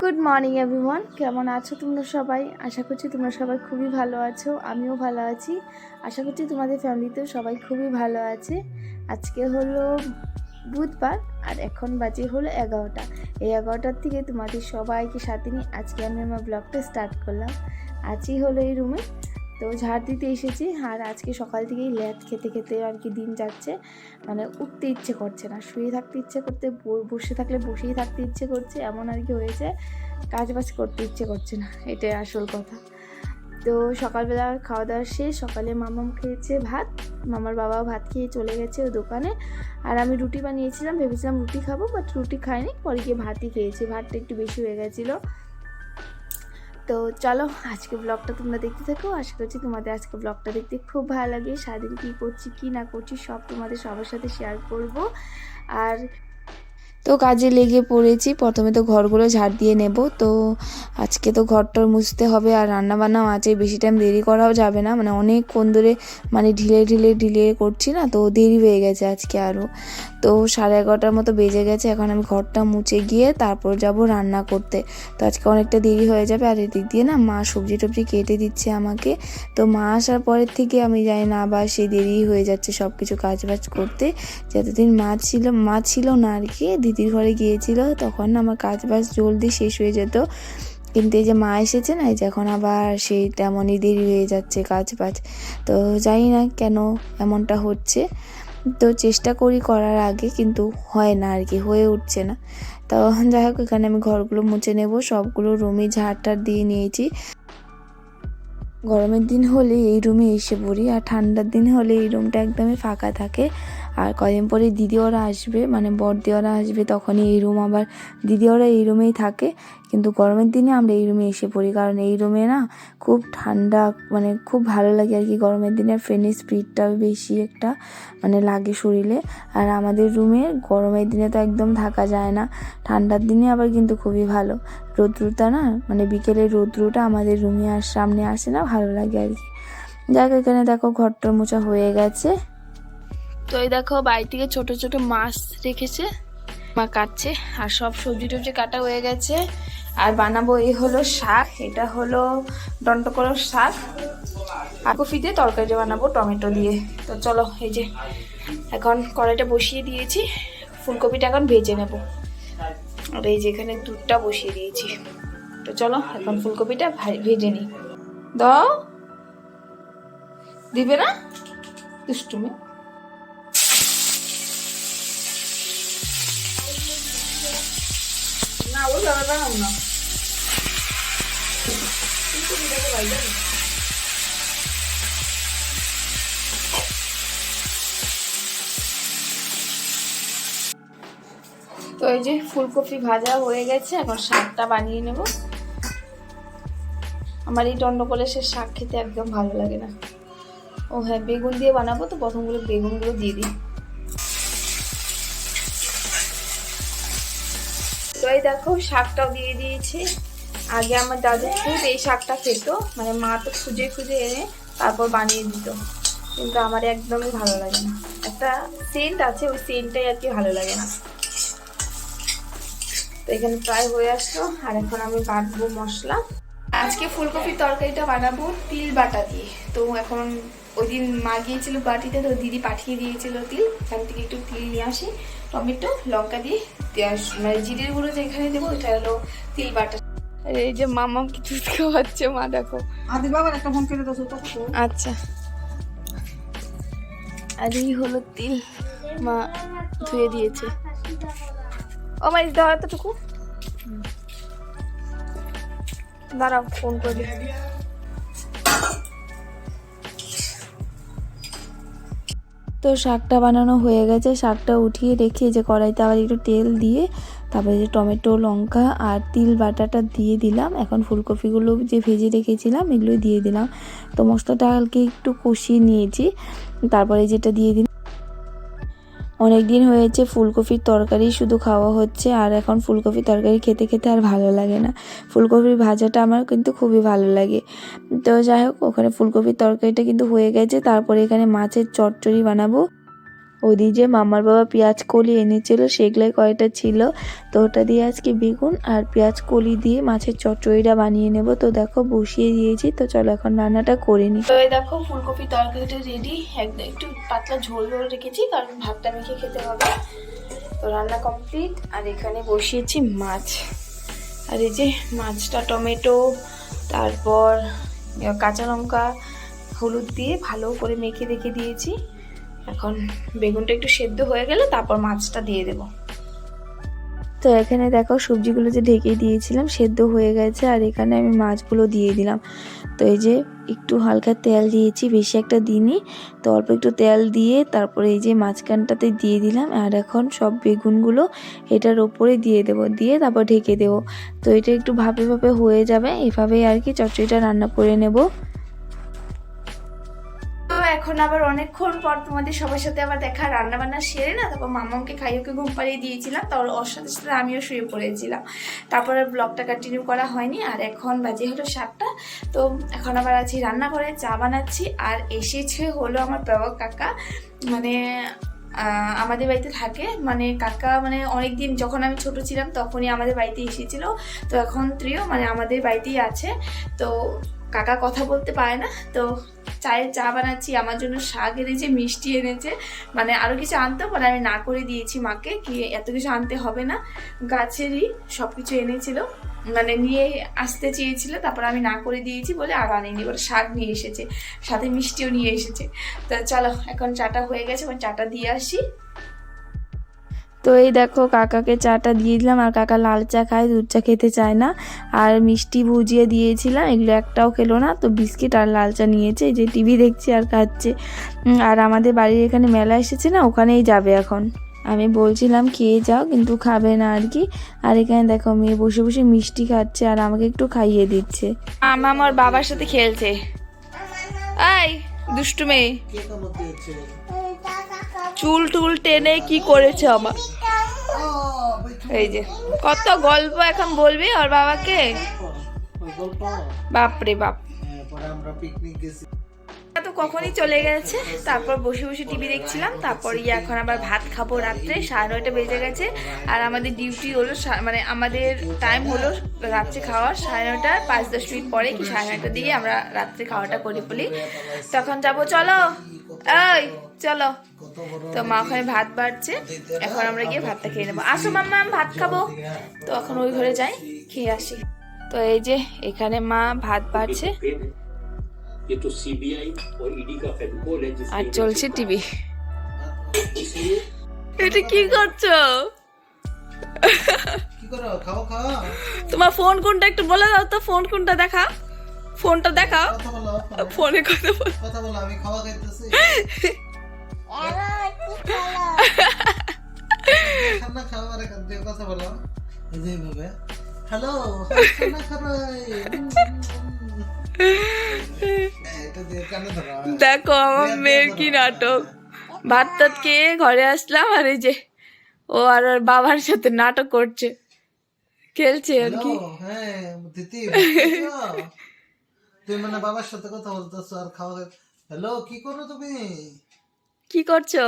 Good morning everyone, কেমন আছো তোমরা সবাই? আশা করছি তোমরা সবাই খুবই ভালো আছো, আমিও ভালো আছি। আশা করছি তোমাদের ফ্যামিলিতেও সবাই খুবই ভালো আছে। আজকে হলো বুধবার আর এখন বাজে হলো 11টা। এই 11টার থেকে তোমাদের সবাইকে সাথে নিয়ে আজকে আমি আমার ব্লগটা স্টার্ট করলাম। আজই হলো এই রুমে তো ঝাড় দিতে এসেছি। আর আজকে সকাল থেকেই ল্যাদ খেতে খেতে আর কি দিন যাচ্ছে, মানে উঠতে ইচ্ছে করছে না, শুয়ে থাকতে ইচ্ছে করতে, বসে থাকলে বসেই থাকতে ইচ্ছে করছে, এমন আর কি হয়েছে। কাজ বাজ করতে ইচ্ছে করছে না, এটাই আসল কথা। তো সকালবেলা খাওয়া দাওয়া শেষ, সকালে মামাম খেয়েছে ভাত, মামার বাবাও ভাত খেয়ে চলে গেছে ও দোকানে। আর আমি রুটি বানিয়েছিলাম, ভেবেছিলাম রুটি খাবো, বাট রুটি খাইনি, পরে গিয়ে ভাতই খেয়েছি। ভাতটা একটু বেশি হয়ে গেছিলো। তো চলো আজকে ব্লগটা তোমরা দেখতে থাকো। আশা করছি তোমাদের আজকে ব্লগটা দেখতে খুব ভালো লাগে। সারাদিন কী করছি কী না করছি সব তোমাদের সবার সাথে শেয়ার করব। আর তো কাজে লেগে পড়েছি। প্রথমে তো ঘরগুলো ঝাড় দিয়ে নেব। তো আজকে তো ঘরটর মুছতে হবে, আর রান্নাবান্নাও আছে, বেশি টাইম দেরি করাও যাবে না, মানে অনেকক্ষণ ধরে মানে ঢিলে করছি না, তো দেরি হয়ে গেছে আজকে আরও। তো 11:30টার মতো বেজে গেছে। এখন আমি ঘরটা মুছে গিয়ে তারপর যাব রান্না করতে। তো আজকে অনেকটা দেরি হয়ে যাবে। আর এদিক দিয়ে না মা সবজি টবজি কেটে দিচ্ছে আমাকে। তো মা আসার পরের থেকে আমি জানি না আবার সেই দেরি হয়ে যাচ্ছে সব কিছু কাজবাজ করতে। যতদিন মা ছিল না আর কি, দিদির ঘরে গিয়েছিল, তখন আমার কাজবাজ জলদি শেষ হয়ে যেত। কিন্তু এই যে মা এসেছে না, এই যে এখন আবার সেই তেমনই দেরি হয়ে যাচ্ছে কাজবাজ। তো জানি না কেন এমনটা হচ্ছে। তো চেষ্টা করি করার আগে, কিন্তু হয় না আর কি, হয়ে উঠছে না। তো যাই হোক, এখানে আমি ঘরগুলো মুছে নেব, সবগুলো রুমে ঝাড় দিয়ে নিয়েছি। গরমের দিন হলে এই রুমে এসে পড়ি, আর ঠান্ডার দিন হলে এই রুমটা একদমই ফাঁকা থাকে। আর কদিন পরে দিদি ওরা আসবে, মানে বড়দি ওরা আসবে, তখনই এই রুম আবার দিদি ওরা এই রুমেই থাকে। কিন্তু গরমের দিনে আমরা এই রুমে এসে পড়ি, কারণ এই রুমে না খুব ঠান্ডা, মানে খুব ভালো লাগে আর কি। গরমের দিনে ফ্যানের স্পিডটাও বেশি একটা মানে লাগে শরীরে। আর আমাদের রুমে গরমের দিনে তো একদম থাকা যায় না, ঠান্ডার দিনে আবার কিন্তু খুবই ভালো। রৌদ্রটা না, মানে বিকেলের রৌদ্রটা আমাদের রুমে আর সামনে আসে না, ভালো লাগে আর কি। যাক, এখানে দেখো ঘরটার মোছা হয়ে গেছে। তো এই দেখো বাড়ি থেকে ছোট ছোট মাছ রেখেছে, মা কাটছে। আর সব সবজি টবজি কাটা হয়ে গেছে। আর বানাবো এই হলো শাক, এটা হলো ডন্টকরোর শাক। আর কপি দিয়ে তরকারি বানাবো টমেটো দিয়ে। তো চলো, এই যে এখন কড়াইটা বসিয়ে দিয়েছি, ফুলকপিটা এখন ভেজে নেব। আর এই যে এখানে দুধটা বসিয়ে দিয়েছি। তো চলো এখন ফুলকপিটা ভেজে নিই। দাও, দিবে না দুষ্টুমি। না ও যাবে না। তো এই যে ফুলকপি ভাজা হয়ে গেছে, এখন শাকটা বানিয়ে নেব। আমার এই টন্ডকলের শাক খেতে একদম ভালো লাগে না। ও হ্যাঁ, বেগুন দিয়ে বানাবো, তো প্রথমগুলো বেগুনগুলো দিয়ে দিই। তো এই দেখো শাকটাও দিয়ে দিয়েছি। আগে আমার দাদু খুব এই শাকটা খেত, মানে মা তো খুঁজে খুঁজে এনে তারপর বানিয়ে দিত, কিন্তু আমার একদমই ভালো লাগে না। একটা সেন্ট আছে, ওই সেন্টটাই আর কি ভালো লাগে না। তো এখানে প্রায় হয়ে আসলো, আর এখন আমি বাটবো মশলা। আজকে ফুলকপির তরকারিটা বানাবো তিল বাটা দিয়ে। তো এখন ওই দিন মা গিয়েছিল বাটিতে, তো দিদি পাঠিয়ে দিয়েছিল তিল, এখান থেকে একটু তিল নিয়ে আসি, টমেটো লঙ্কা দিয়ে, মানে জিরের গুঁড়ো যেখানে দেবো ওইটা হলো তিল বাটা। এই যে মামা কিছু খাওয়াচ্ছে মা, দেখো। আদির বাবার একটা ফোন করে দাও তো। আচ্ছা, আর এই হলো তিল, মা ধুয়ে দিয়েছে। ও মা দাও এতটুকু, দাঁড়াও ফোন করে। তো শাকটা বানানো হয়ে গেছে, শাকটা উঠিয়ে রেখে যে কড়াইতে আবার একটু তেল দিয়ে তারপরে যে টমেটো লঙ্কা আর তিল বাটাটা দিয়ে দিলাম। এখন ফুলকপিগুলো যে ভেজে রেখেছিলাম এগুলো দিয়ে দিলাম। তো মশলাটা হালকা একটু কষিয়ে নিয়েছি, তারপরে যেটা দিয়ে দিলাম। অনেক দিন হয়েছে ফুলকপির তরকারি শুধু খাওয়া হচ্ছে, আর এখন ফুলকপির তরকারি খেতে খেতে আর ভালো লাগে না। ফুলকপির ভাজাটা আমার কিন্তু খুবই ভালো লাগে। তো যাই হোক, ওখানে ফুলকপির তরকারিটা কিন্তু হয়ে গেছে। তারপরে এখানে মাছের চচ্চড়ি বানাবো। ওদিকে যে মামার বাবা পেঁয়াজ কলি এনেছিল সেগুলোই কয়টা ছিল, তো ওটা দিয়ে আজকে বেগুন আর পেঁয়াজ কলি দিয়ে মাছের চচ্চড়িটা বানিয়ে নেব। তো দেখো বসিয়ে দিয়েছি, তো চলো এখন রান্নাটা করে নিই। তো এই দেখো ফুলকপি তরকারিটা রেডি, একদম একটু পাতলা ঝোল ঝোল রেখেছি কারণ ভাতটা মেখে খেতে হবে। তো রান্না কমপ্লিট, আর এখানে বসিয়েছি মাছ। আর এই যে মাছটা টমেটো তারপর কাঁচা লঙ্কা হলুদ দিয়ে ভালো করে মেখে রেখে দিয়েছি। এখন বেগুনটা একটু সেদ্ধ হয়ে গেলে তারপর মাছটা দিয়ে দেব। তো এখানে দেখো সবজিগুলো যে ঢেকে দিয়েছিলাম সেদ্ধ হয়ে গেছে, আর এখানে আমি মাছগুলো দিয়ে দিলাম। তো এই যে একটু হালকা তেল দিয়েছি, বেশি একটা দিইনি, তো অল্প একটু তেল দিয়ে তারপরে এই যে মাঝখানটাতে দিয়ে দিলাম। আর এখন সব বেগুনগুলো এটার ওপরে দিয়ে দেব, দিয়ে তারপর ঢেকে দেব। তো এটা একটু ভাপে ভাপে হয়ে যাবে, এভাবেই আর কি চচ্চড়িটা রান্না করে নেব। তো এখন আবার অনেকক্ষণ পর তোমাদের সবার সাথে আবার দেখা, রান্না বান্না সেরে না তারপর মামাকে খাইয়ে ওকে ঘুম পাড়িয়ে দিয়েছিলাম, তারপর ওর সাথে সাথে আমিও শুয়ে পড়েছিলাম। তারপর আর ব্লগটা কন্টিনিউ করা হয়নি। আর এখন বাজে হলো 7টা, তো এখন আবার আছি রান্না করে চা বানাচ্ছি। আর এসেছে হলো আমার বাবা কাকা, মানে আমাদের বাড়িতে থাকে, মানে কাকা মানে অনেক দিন যখন আমি ছোট ছিলাম তখনই আমাদের বাড়িতে এসেছিল। তো এখন ত্রিও মানে আমাদের বাড়িতেই আছে। তো কাকা কথা বলতে পারে না, তো চায়ের চা বানাচ্ছি, আমার জন্য শাক এনেছে, মিষ্টি এনেছে, মানে আরও কিছু আনতে পারে, আমি না করে দিয়েছি মাকে কি এত কিছু আনতে হবে না, গাছেরই সব কিছু এনেছিল, মানে নিয়ে আসতে চেয়েছিল, তারপর আমি না করে দিয়েছি বলে আর আনেনি, বলে শাক নিয়ে এসেছে, সাথে মিষ্টিও নিয়ে এসেছে। তো চলো এখন চাটা হয়ে গেছে, এখন চাটা দিয়ে আসি। তো এই দেখো কাকাকে চাটা দিয়ে দিলাম, আর কাকা লাল চা খায়, দুধ চা খেতে চায় না। আর মিষ্টি ভুজিয়ে দিয়েছিলাম, এগুলো একটাও খেলো না, তো বিস্কিট আর লাল চা নিয়েছে, এই যে টিভি দেখছে আর খাচ্ছে। আর আমাদের বাড়ির এখানে মেলা এসেছে না, ওখানেই যাবে এখন। আমি বলছিলাম খেয়ে যাও, কিন্তু খাবে না আর কি। আর এখানে দেখো মেয়ে বসে বসে মিষ্টি খাচ্ছে আর আমাকে একটু খাইয়ে দিচ্ছে। আমার বাবার সাথে খেলছে। এই দুষ্টু মেয়ে, চুল টুল টেনে কি করেছে আমার। এই যে কত গল্প এখন বলবি ওর বাবাকে, বাপরে বাপ। তো কখনই চলে গেছে, তারপর বসে বসে টিভি দেখছিলাম, তারপর এখন আবার ভাত খাবো রাত্রে, 9:30 বেজে গেছে। আর আমাদের ডিউটি হলো মানে আমাদের টাইম হলো রাত্রে খাওয়ার 9:30, 5-10 মিনিট পরে কি 9:30 দিকে আমরা রাত্রে খাওয়াটা করে ফেলি। তখন যাবো, চলো এই চলো। তো মা ওখানে ভাত বাড়ছে, এখন আমরা গিয়ে ভাতটা খেয়ে নেবো। আসো মাম্মা আমি ভাত খাবো। তো এখন ওই ঘরে যাই, খেয়ে আসি। তো এই যে এখানে মা ভাত বাড়ছে ये तो सीबीआई और ईडी का फेविकॉल है আর চলছে টিভি। इसलिए এটা কি করছো? কি করো? খাও খাও। তোমার ফোন কোনটা একটু বলে দাও তো, ফোন কোনটা দেখা, ফোনটা দেখাও। কথা বলো। ফোনে কথা বল। কথা বলো, আমি খাওয়া খাইতেছি। খানা খাওয়ার কাছে কথা বলো। এই যে ভাবে হ্যালো খানা খারাই। এটা দিয়ে কানে ধরো। দেখো আমার মেয়ের কি নাটক। ভাত টাত খেয়ে ঘরে আসলাম, আর এই যে ও আর ওর বাবার সাথে নাটক করছে, খেলছে আর কি। হ্যাঁ দিদি, তুই মানে বাবার সাথে কথা বলতেছো আর খাওয়া। হ্যালো কি করো তুমি? কি করছো?